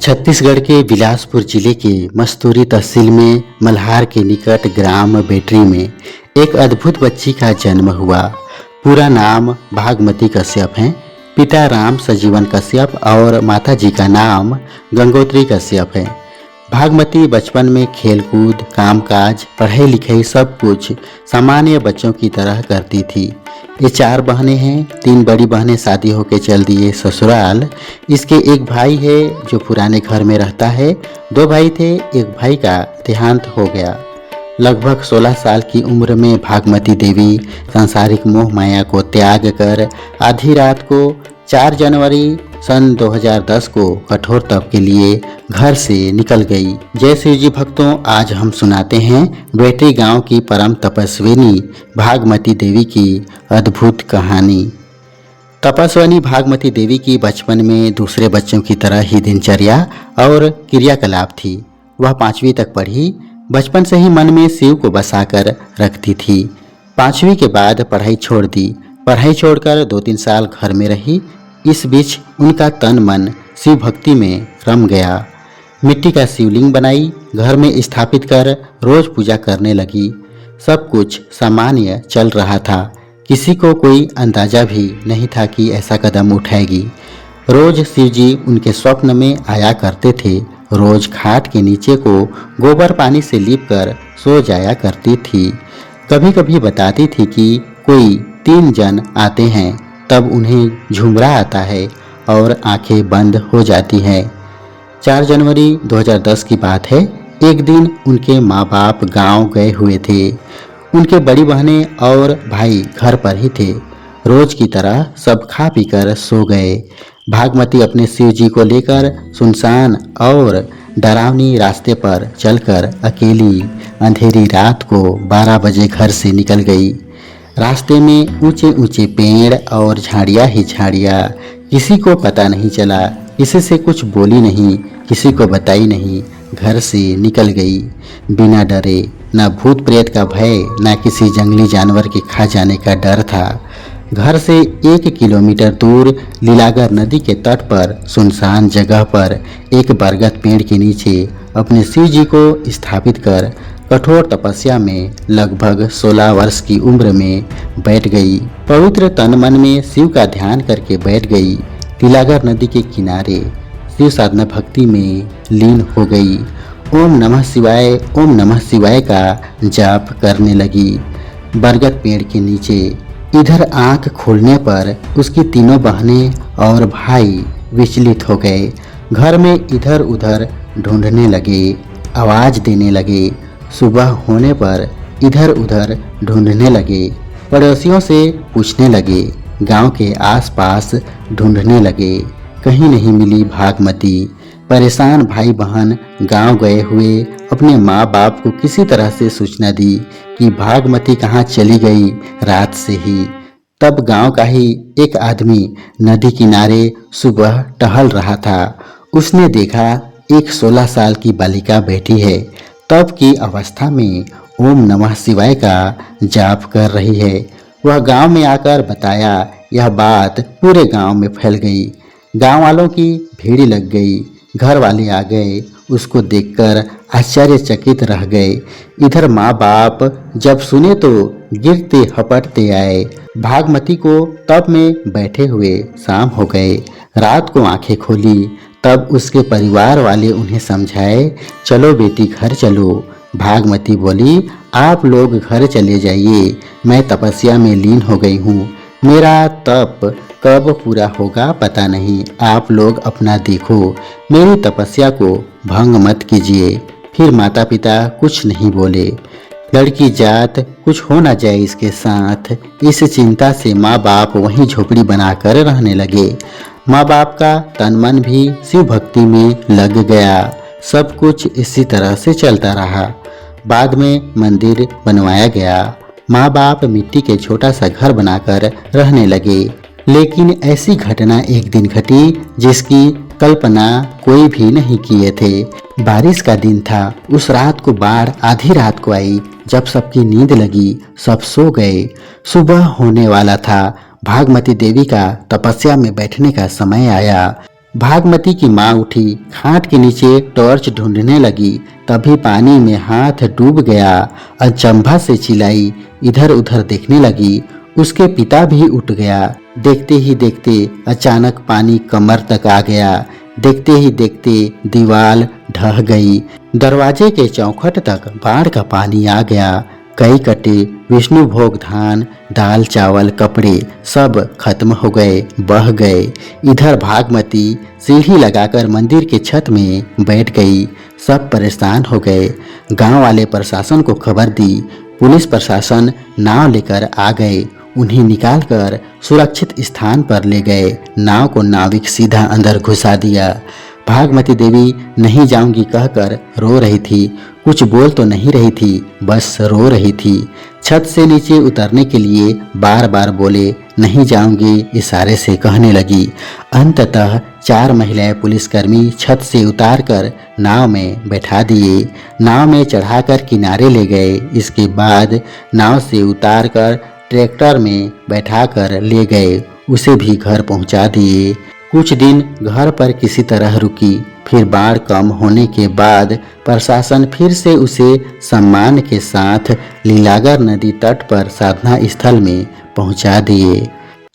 छत्तीसगढ़ के बिलासपुर जिले के मस्तूरी तहसील में मल्हार के निकट ग्राम बेटरी में एक अद्भुत बच्ची का जन्म हुआ। पूरा नाम भागमती कश्यप है। पिता राम सजीवन कश्यप और माता जी का नाम गंगोत्री कश्यप है। भागमती बचपन में खेलकूद, कामकाज, पढ़ाई लिखाई सब कुछ सामान्य बच्चों की तरह करती थी। ये 4 बहनें हैं। 3 बड़ी बहनें शादी होकर चल दिए ससुराल। इसके एक भाई है जो पुराने घर में रहता है। 2 भाई थे, एक भाई का देहांत हो गया। लगभग 16 साल की उम्र में भागमती देवी सांसारिक मोह माया को त्याग कर आधी रात को 4 जनवरी सन 2010 को कठोर तप के लिए घर से निकल गई। जय शिव जी भक्तों, आज हम सुनाते हैं बेटरी गांव की परम तपस्विनी भागमती देवी की अद्भुत कहानी। तपस्विनी भागमती देवी की बचपन में दूसरे बच्चों की तरह ही दिनचर्या और क्रियाकलाप थी। वह 5वीं तक पढ़ी। बचपन से ही मन में शिव को बसाकर रखती थी। 5वीं के बाद पढ़ाई छोड़ दी। पढ़ाई छोड़कर 2-3 साल घर में रही। इस बीच उनका तन मन शिव भक्ति में रम गया। मिट्टी का शिवलिंग बनाई, घर में स्थापित कर रोज पूजा करने लगी। सब कुछ सामान्य चल रहा था। किसी को कोई अंदाजा भी नहीं था कि ऐसा कदम उठाएगी। रोज शिव जी उनके स्वप्न में आया करते थे। रोज खाट के नीचे को गोबर पानी से लीपकर सो जाया करती थी। कभी कभी बताती थी कि कोई 3 जन आते हैं, तब उन्हें झुमरा आता है और आंखें बंद हो जाती हैं। 4 जनवरी 2010 की बात है। एक दिन उनके माँ बाप गांव गए हुए थे। उनके बड़ी बहनें और भाई घर पर ही थे। रोज की तरह सब खा पीकर सो गए। भागमती अपने शिव जी को लेकर सुनसान और डरावनी रास्ते पर चलकर अकेली अंधेरी रात को 12 बजे घर से निकल गई। रास्ते में ऊंचे ऊंचे पेड़ और झाड़ियाँ ही झाड़ियाँ। किसी को पता नहीं चला, किसी से कुछ बोली नहीं, किसी को बताई नहीं। घर से निकल गई बिना डरे। न भूत प्रेत का भय, न किसी जंगली जानवर के खा जाने का डर था। घर से 1 किलोमीटर दूर लीलागर नदी के तट पर सुनसान जगह पर एक बरगद पेड़ के नीचे अपने शिव जी को स्थापित कर कठोर तपस्या में लगभग 16 वर्ष की उम्र में बैठ गई। पवित्र तन मन में शिव का ध्यान करके बैठ गई। लीलागर नदी के किनारे शिव साधना भक्ति में लीन हो गई। ओम नमः शिवाय, ओम नमः शिवाय का जाप करने लगी। बरगद पेड़ के नीचे इधर आंख खोलने पर उसकी 3 बहनें और भाई विचलित हो गए। घर में इधर उधर ढूंढने लगे, आवाज देने लगे। सुबह होने पर इधर उधर ढूंढने लगे, पड़ोसियों से पूछने लगे, गांव के आसपास ढूंढने लगे। कहीं नहीं मिली भागमती। परेशान भाई बहन गांव गए हुए अपने माँ बाप को किसी तरह से सूचना दी कि भागमती कहाँ चली गई रात से ही। तब गांव का ही एक आदमी नदी किनारे सुबह टहल रहा था। उसने देखा एक 16 साल की बालिका बैठी है, तब की अवस्था में ओम नमः शिवाय का जाप कर रही है। वह गांव में आकर बताया। यह बात पूरे गांव में फैल गई। गांव वालों की भीड़ लग गई। घर वाले आ गए। उसको देखकर आश्चर्यचकित रह गए। इधर माँ बाप जब सुने तो गिरते हपटते आए। भागमती को तब में बैठे हुए शाम हो गए। रात को आंखें खोली, तब उसके परिवार वाले उन्हें समझाए, चलो बेटी घर चलो। भागमती बोली, आप लोग घर चले जाइए, मैं तपस्या में लीन हो गई हूँ। मेरा तप कब पूरा होगा पता नहीं। आप लोग अपना देखो, मेरी तपस्या को भंग मत कीजिए। फिर माता पिता कुछ नहीं बोले। लड़की जात कुछ हो ना जाए इसके साथ, इस चिंता से माँ बाप वहीं झोपड़ी बनाकर रहने लगे। माँ बाप का तन मन भी शिव भक्ति में लग गया। सब कुछ इसी तरह से चलता रहा। बाद में मंदिर बनवाया गया। माँ बाप मिट्टी के छोटा सा घर बनाकर रहने लगे। लेकिन ऐसी घटना एक दिन घटी जिसकी कल्पना कोई भी नहीं किए थे। बारिश का दिन था। उस रात को बाढ़ आधी रात को आई। जब सबकी नींद लगी, सब सो गए। सुबह होने वाला था। भागमती देवी का तपस्या में बैठने का समय आया। भागमती की माँ उठी, खाट के नीचे टॉर्च ढूंढने लगी। तभी पानी में हाथ डूब गया। अचंभा से चिल्लाई, इधर उधर देखने लगी। उसके पिता भी उठ गया। देखते ही देखते अचानक पानी कमर तक आ गया। देखते ही देखते दीवार ढह गई। दरवाजे के चौखट तक बाढ़ का पानी आ गया। कई कटे विष्णु भोग धान, दाल चावल, कपड़े सब खत्म हो गए, बह गए। इधर भागमती सीढ़ी लगाकर मंदिर के छत में बैठ गई। सब परेशान हो गए। गांव वाले प्रशासन को खबर दी। पुलिस प्रशासन नाव लेकर आ गए। उन्हें निकालकर सुरक्षित स्थान पर ले गए। नाव को नाविक सीधा अंदर घुसा दिया। भागमती देवी नहीं जाऊंगी कहकर रो रही थी। कुछ बोल तो नहीं रही थी, बस रो रही थी। छत से नीचे उतरने के लिए बार बार बोले, नहीं जाऊंगी, इशारे से कहने लगी। अंततः 4 महिलाएं पुलिसकर्मी छत से उतारकर नाव में बैठा दिए। नाव में चढ़ाकर किनारे ले गए। इसके बाद नाव से उतारकर ट्रैक्टर में बैठाकर ले गए। उसे भी घर पहुंचा दिए। कुछ दिन घर पर किसी तरह रुकी। फिर बाढ़ कम होने के बाद प्रशासन फिर से उसे सम्मान के साथ लीलागर नदी तट पर साधना स्थल में पहुंचा दिए।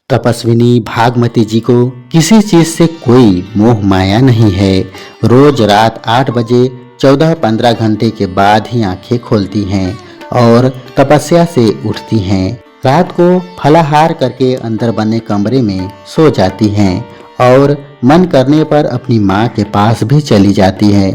तपस्विनी भागमती जी को किसी चीज से कोई मोह माया नहीं है। रोज रात 8 बजे 14-15 घंटे के बाद ही आंखें खोलती हैं और तपस्या से उठती हैं। रात को फलाहार करके अंदर बने कमरे में सो जाती हैं और मन करने पर अपनी माँ के पास भी चली जाती है।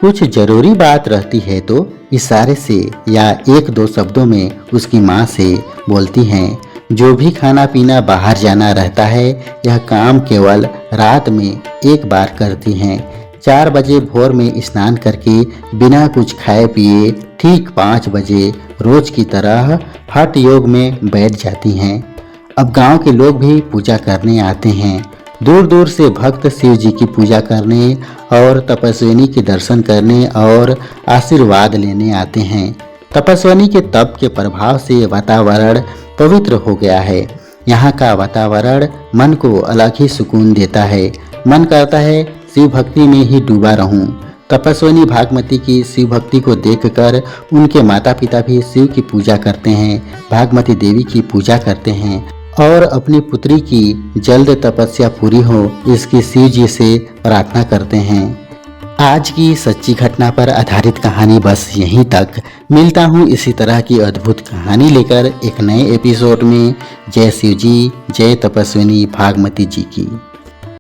कुछ जरूरी बात रहती है तो इशारे से या 1-2 शब्दों में उसकी माँ से बोलती हैं। जो भी खाना पीना बाहर जाना रहता है, यह काम केवल रात में एक बार करती हैं। 4 बजे भोर में स्नान करके बिना कुछ खाए पिए ठीक 5 बजे रोज की तरह हठ योग में बैठ जाती हैं। अब गांव के लोग भी पूजा करने आते हैं। दूर दूर से भक्त शिव जी की पूजा करने और तपस्विनी के दर्शन करने और आशीर्वाद लेने आते हैं। तपस्विनी के तप के प्रभाव से वातावरण पवित्र हो गया है। यहाँ का वातावरण मन को अलग ही सुकून देता है। मन करता है शिव भक्ति में ही डूबा रहूं। तपस्विनी भागमती की शिव भक्ति को देखकर उनके माता पिता भी शिव की पूजा करते हैं, भागमती देवी की पूजा करते हैं और अपनी पुत्री की जल्द तपस्या पूरी हो इसकी शिव जी से प्रार्थना करते हैं। आज की सच्ची घटना पर आधारित कहानी बस यहीं तक। मिलता हूँ इसी तरह की अद्भुत कहानी लेकर एक नए एपिसोड में। जय शिव जी, जय तपस्विनी भागमती जी की।